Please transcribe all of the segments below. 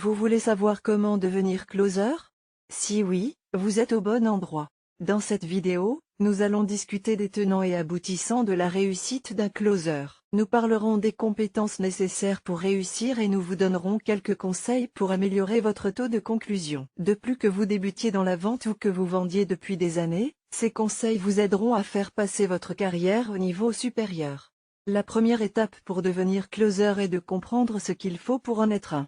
Vous voulez savoir comment devenir closer? Si oui, vous êtes au bon endroit. Dans cette vidéo, nous allons discuter des tenants et aboutissants de la réussite d'un closer. Nous parlerons des compétences nécessaires pour réussir et nous vous donnerons quelques conseils pour améliorer votre taux de conclusion. De plus que vous débutiez dans la vente ou que vous vendiez depuis des années, ces conseils vous aideront à faire passer votre carrière au niveau supérieur. La première étape pour devenir closer est de comprendre ce qu'il faut pour en être un.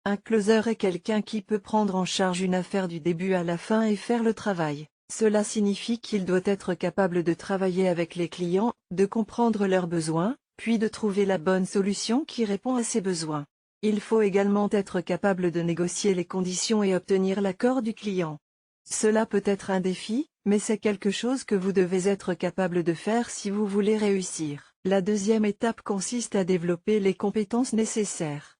Un closer est quelqu'un qui peut prendre en charge une affaire du début à la fin et faire le travail. Cela signifie qu'il doit être capable de travailler avec les clients, de comprendre leurs besoins, puis de trouver la bonne solution qui répond à ces besoins. Il faut également être capable de négocier les conditions et obtenir l'accord du client. Cela peut être un défi, mais c'est quelque chose que vous devez être capable de faire si vous voulez réussir. La deuxième étape consiste à développer les compétences nécessaires.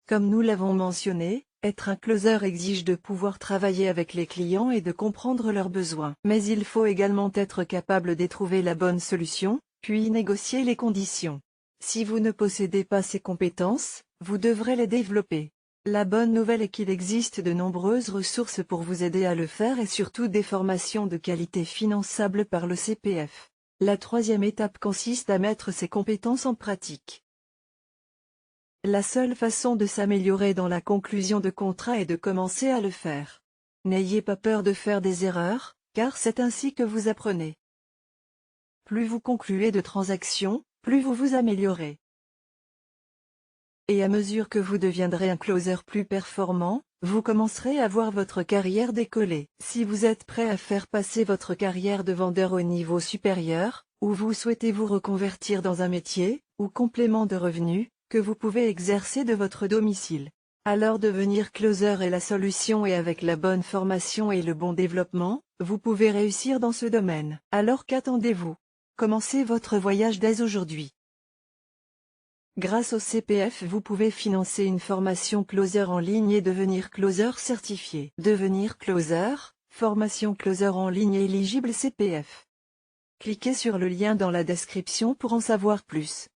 Comme nous l'avons mentionné, être un closer exige de pouvoir travailler avec les clients et de comprendre leurs besoins. Mais il faut également être capable de trouver la bonne solution, puis négocier les conditions. Si vous ne possédez pas ces compétences, vous devrez les développer. La bonne nouvelle est qu'il existe de nombreuses ressources pour vous aider à le faire et surtout des formations de qualité finançables par le CPF. La troisième étape consiste à mettre ces compétences en pratique. La seule façon de s'améliorer dans la conclusion de contrat est de commencer à le faire. N'ayez pas peur de faire des erreurs, car c'est ainsi que vous apprenez. Plus vous concluez de transactions, plus vous vous améliorez. Et à mesure que vous deviendrez un closer plus performant, vous commencerez à voir votre carrière décoller. Si vous êtes prêt à faire passer votre carrière de vendeur au niveau supérieur, ou vous souhaitez vous reconvertir dans un métier, ou complément de revenus, que vous pouvez exercer de votre domicile. Alors devenir closer est la solution et avec la bonne formation et le bon développement, vous pouvez réussir dans ce domaine. Alors qu'attendez-vous? Commencez votre voyage dès aujourd'hui. Grâce au CPF vous pouvez financer une formation closer en ligne et devenir closer certifié. Devenir closer, formation closer en ligne éligible CPF. Cliquez sur le lien dans la description pour en savoir plus.